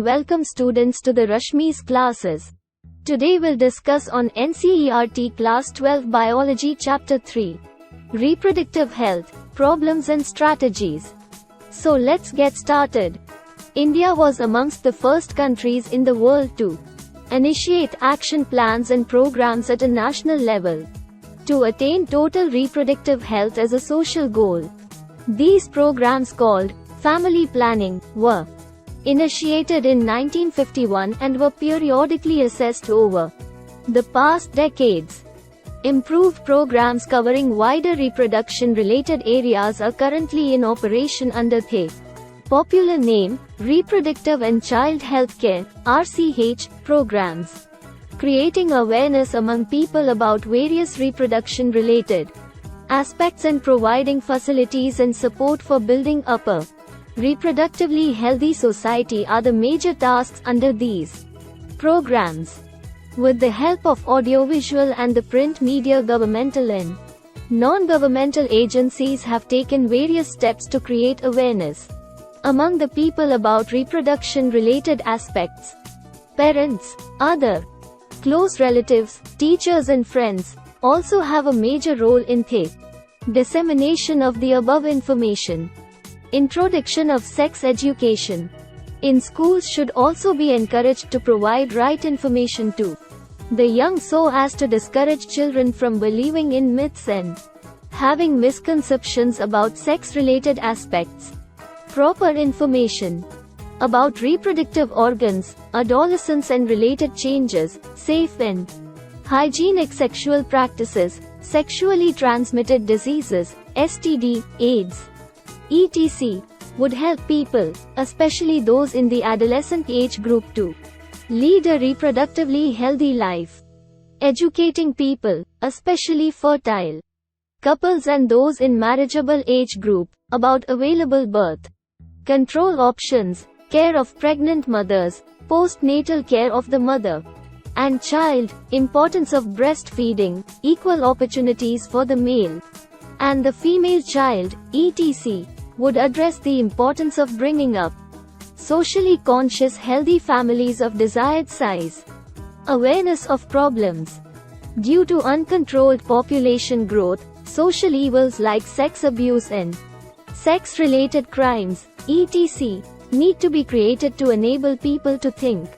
welcome students to the Rashmi's classes. Today we'll discuss on NCERT Class 12 Biology Chapter 3. Reproductive Health, Problems and Strategies. So let's get started. India was amongst the first countries in the world to initiate action plans and programs at a national level to attain total reproductive health as a social goal. These programs, called family planning, were initiated in 1951 and were periodically assessed over the past decades. Improved programs covering wider reproduction-related areas are currently in operation under the popular name, Reproductive and Child Healthcare (RCH) programs, creating awareness among people about various reproduction-related aspects and providing facilities and support for building up a reproductively healthy society are the major tasks under these programs. With the help of audiovisual and the print media, governmental and non-governmental agencies have taken various steps to create awareness among the people about reproduction-related aspects. Parents, other close relatives, teachers and friends also have a major role in the dissemination of the above information. Introduction of sex education in schools should also be encouraged to provide right information to the young so as to discourage children from believing in myths and having misconceptions about sex-related aspects. Proper information about reproductive organs, adolescence and related changes, safe and hygienic sexual practices, sexually transmitted diseases, STD, AIDS, etc. would help people, especially those in the adolescent age group, to lead a reproductively healthy life. Educating people, especially fertile couples and those in marriageable age group, about available birth control options, care of pregnant mothers, postnatal care of the mother and child, importance of breastfeeding, equal opportunities for the male and the female child, etc. would address the importance of bringing up socially conscious healthy families of desired size. Awareness of problems due to uncontrolled population growth, social evils like sex abuse and sex-related crimes, etc. need to be created to enable people to think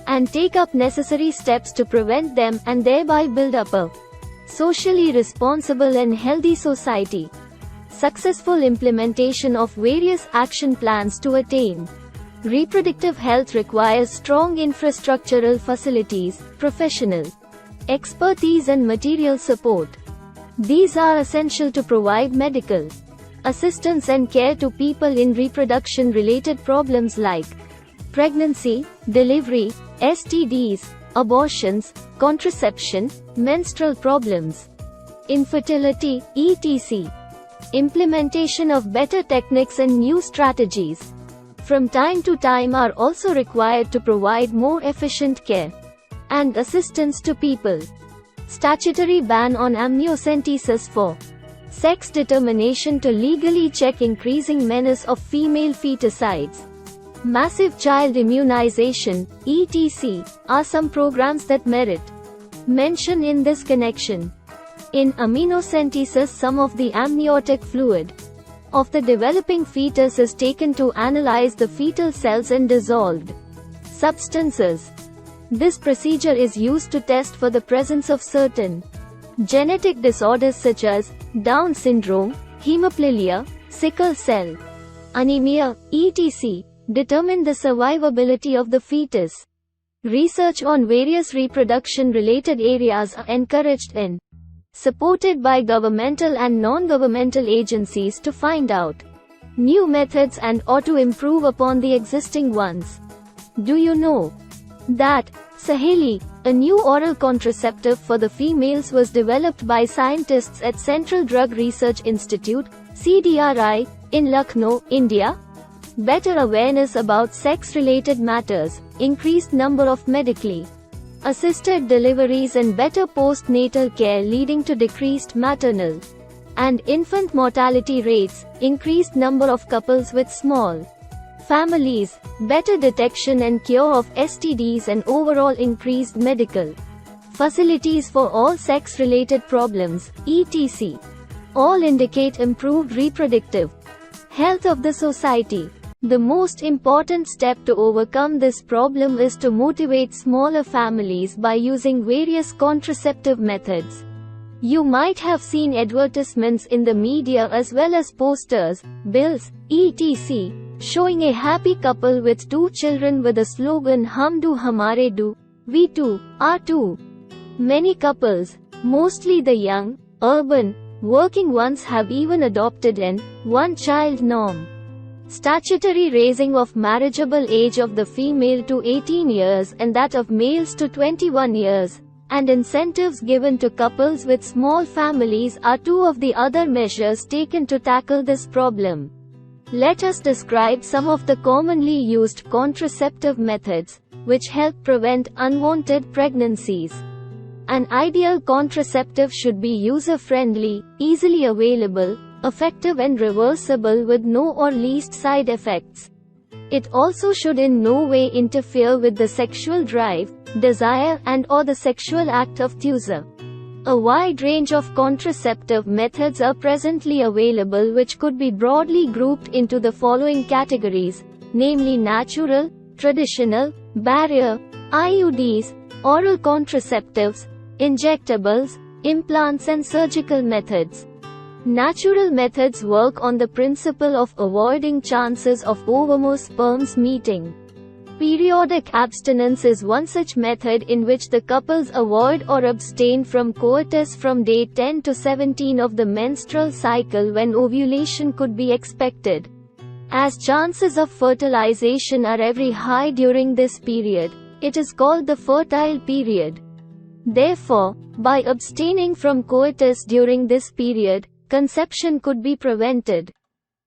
and take up necessary steps to prevent them and thereby build up a socially responsible and healthy society. Successful implementation of various action plans to attain reproductive health requires strong infrastructural facilities, professional expertise and material support. These are essential to provide medical assistance and care to people in reproduction-related problems like pregnancy, delivery, STDs, abortions, contraception, menstrual problems, infertility, etc. Implementation of better techniques and new strategies from time to time are also required to provide more efficient care and assistance to people. Statutory ban on amniocentesis for sex determination to legally check increasing menace of female feticides. Massive child immunization, etc. are some programs that merit mention in this connection. In amniocentesis, some of the amniotic fluid of the developing fetus is taken to analyze the fetal cells and dissolved substances. This procedure is used to test for the presence of certain genetic disorders such as Down syndrome, hemophilia, sickle cell anemia, etc. Determine the survivability of the fetus. Research on various reproduction-related areas are encouraged and supported by governmental and non-governmental agencies to find out new methods and or to improve upon the existing ones. Do you know that Saheli, a new oral contraceptive for the females, was developed by scientists at Central Drug Research Institute, CDRI, in Lucknow, India? Better awareness about sex-related matters, increased number of medically assisted deliveries and better postnatal care leading to decreased maternal and infant mortality rates, increased number of couples with small families, better detection and cure of STDs, and overall increased medical facilities for all sex-related problems, etc. All indicate improved reproductive health of the society. The most important step to overcome this problem is to motivate smaller families by using various contraceptive methods. You might have seen advertisements in the media as well as posters, bills, etc., showing a happy couple with 2 children with the slogan "Hum do hamare do, we too, are too." Many couples, mostly the young, urban, working ones, have even adopted an one-child norm. Statutory raising of marriageable age of the female to 18 years and that of males to 21 years, and incentives given to couples with small families are 2 of the other measures taken to tackle this problem. Let us describe some of the commonly used contraceptive methods, which help prevent unwanted pregnancies. An ideal contraceptive should be user-friendly, easily available, effective and reversible with no or least side effects. It also should in no way interfere with the sexual drive, desire and/or the sexual act of the user. A wide range of contraceptive methods are presently available which could be broadly grouped into the following categories, namely natural, traditional, barrier, IUDs, oral contraceptives, injectables, implants and surgical methods. Natural methods work on the principle of avoiding chances of overmore sperms meeting. Periodic abstinence is one such method in which the couples avoid or abstain from coitus from day 10 to 17 of the menstrual cycle when ovulation could be expected. As chances of fertilization are very high during this period, it is called the fertile period. Therefore, by abstaining from coitus during this period, conception could be prevented.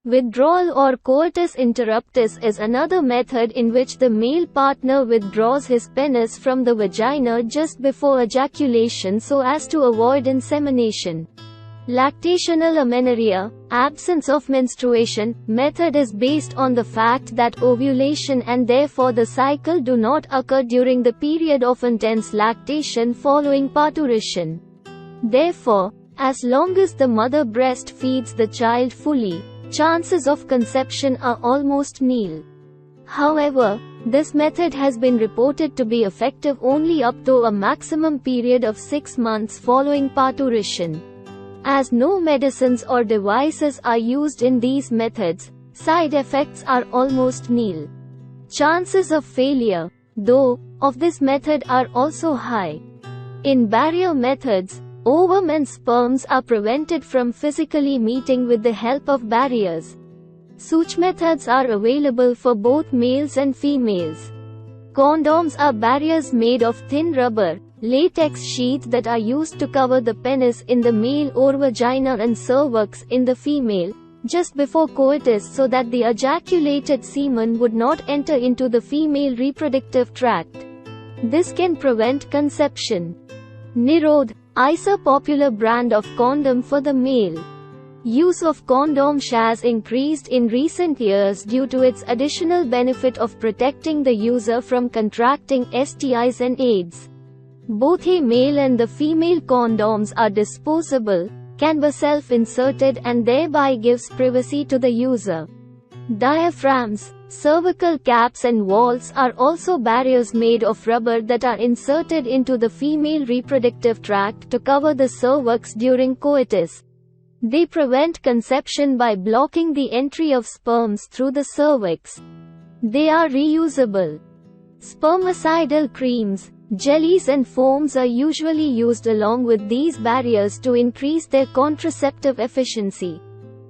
Withdrawal or coitus interruptus is another method in which the male partner withdraws his penis from the vagina just before ejaculation so as to avoid insemination. Lactational amenorrhea, absence of menstruation, method is based on the fact that ovulation and therefore the cycle do not occur during the period of intense lactation following parturition. Therefore, as long as the mother breastfeeds the child fully, chances of conception are almost nil. However, this method has been reported to be effective only up to a maximum period of 6 months following parturition. As no medicines or devices are used in these methods, side effects are almost nil. Chances of failure, though, of this method are also high. In barrier methods, ovum and sperms are prevented from physically meeting with the help of barriers. Such methods are available for both males and females. Condoms are barriers made of thin rubber, latex sheaths that are used to cover the penis in the male or vagina and cervix in the female, just before coitus so that the ejaculated semen would not enter into the female reproductive tract. This can prevent conception. Nirod, ICER popular brand of condom for the male. Use of condom has increased in recent years due to its additional benefit of protecting the user from contracting STIs and AIDS. Both a male and the female condoms are disposable, can be self-inserted and thereby gives privacy to the user. Diaphragms, cervical caps and walls are also barriers made of rubber that are inserted into the female reproductive tract to cover the cervix during coitus. They prevent conception by blocking the entry of sperms through the cervix. They are reusable. Spermicidal creams, jellies and foams are usually used along with these barriers to increase their contraceptive efficiency.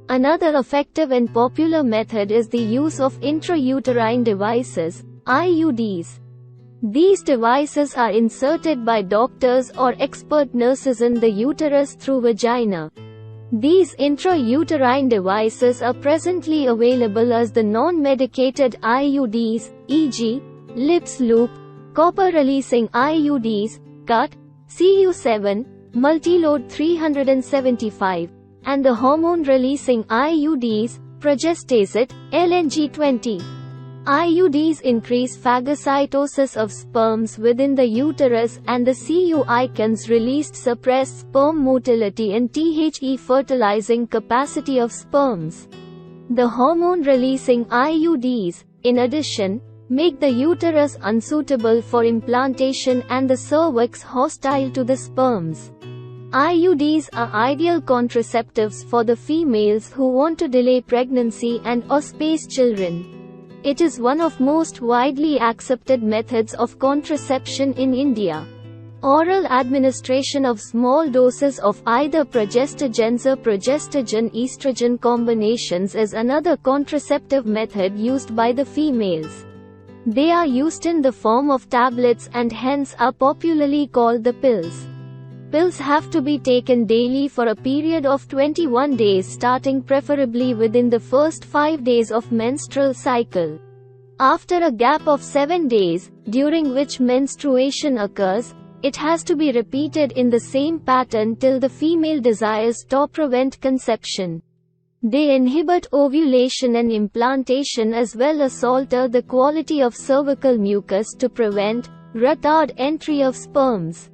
Another effective and popular method is the use of intrauterine devices, IUDs. These devices are inserted by doctors or expert nurses in the uterus through vagina. These intrauterine devices are presently available as the non-medicated IUDs, e.g., lips loop, copper-releasing IUDs, CUT, CU7, multiload 375, and the hormone-releasing IUDs, progestastat, LNG20. IUDs increase phagocytosis of sperms within the uterus, and the CU icons released suppress sperm motility and THE fertilizing capacity of sperms. The hormone-releasing IUDs, in addition, make the uterus unsuitable for implantation and the cervix hostile to the sperms. IUDs are ideal contraceptives for the females who want to delay pregnancy and/or space children. It is one of most widely accepted methods of contraception in India. Oral administration of small doses of either progestogens or progestogen-estrogen combinations is another contraceptive method used by the females. They are used in the form of tablets and hence are popularly called the pills. Pills have to be taken daily for a period of 21 days, starting preferably within the first 5 days of menstrual cycle. After a gap of 7 days, during which menstruation occurs, it has to be repeated in the same pattern till the female desires stop prevent conception. They inhibit ovulation and implantation as well as alter the quality of cervical mucus to prevent, retard entry of sperms.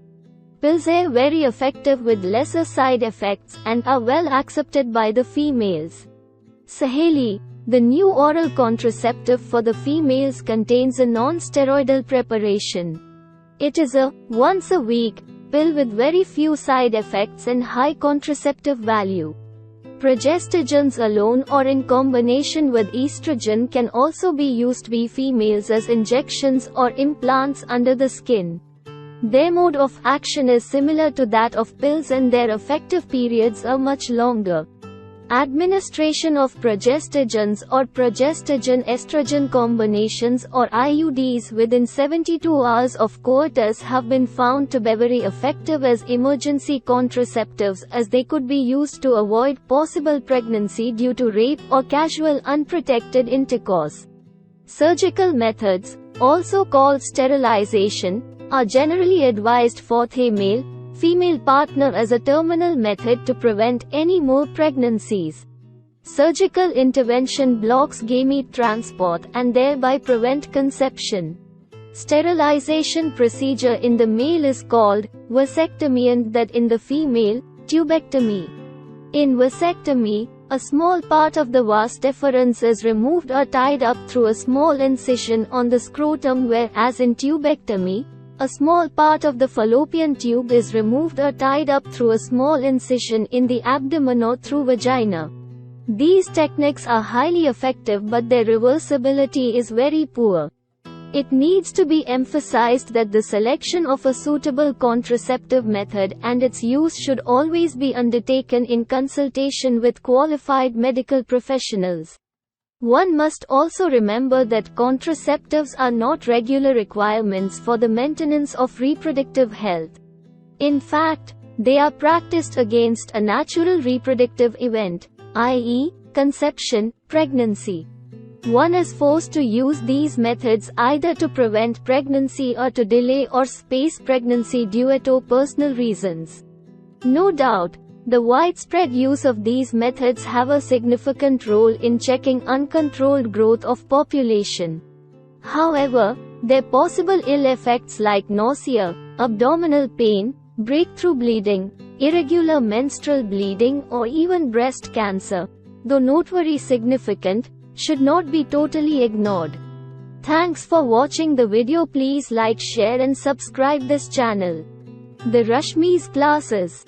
Pills are very effective with lesser side effects and are well accepted by the females. Saheli, the new oral contraceptive for the females, contains a non-steroidal preparation. It is a once-a-week pill with very few side effects and high contraceptive value. Progestogens alone or in combination with estrogen can also be used by females as injections or implants under the skin. Their mode of action is similar to that of pills and their effective periods are much longer. Administration of progestogens or progestogen-estrogen combinations or IUDs within 72 hours of coitus have been found to be very effective as emergency contraceptives, as they could be used to avoid possible pregnancy due to rape or casual unprotected intercourse. Surgical methods, also called sterilization, are generally advised for the male-female partner as a terminal method to prevent any more pregnancies. Surgical intervention blocks gamete transport and thereby prevent conception. Sterilization procedure in the male is called vasectomy and that in the female, tubectomy. In vasectomy, a small part of the vas deferens is removed or tied up through a small incision on the scrotum, whereas in tubectomy, a small part of the fallopian tube is removed or tied up through a small incision in the abdomen or through vagina. These techniques are highly effective but their reversibility is very poor. It needs to be emphasized that the selection of a suitable contraceptive method and its use should always be undertaken in consultation with qualified medical professionals. One must also remember that contraceptives are not regular requirements for the maintenance of reproductive health. In fact, they are practiced against a natural reproductive event, i.e., conception, pregnancy. One is forced to use these methods either to prevent pregnancy or to delay or space pregnancy due to personal reasons. No doubt, the widespread use of these methods have a significant role in checking uncontrolled growth of population. However, their possible ill effects like nausea, abdominal pain, breakthrough bleeding, irregular menstrual bleeding or even breast cancer, though not very significant, should not be totally ignored. Thanks for watching the video. Please like, share and subscribe this channel. The Rashmi's classes.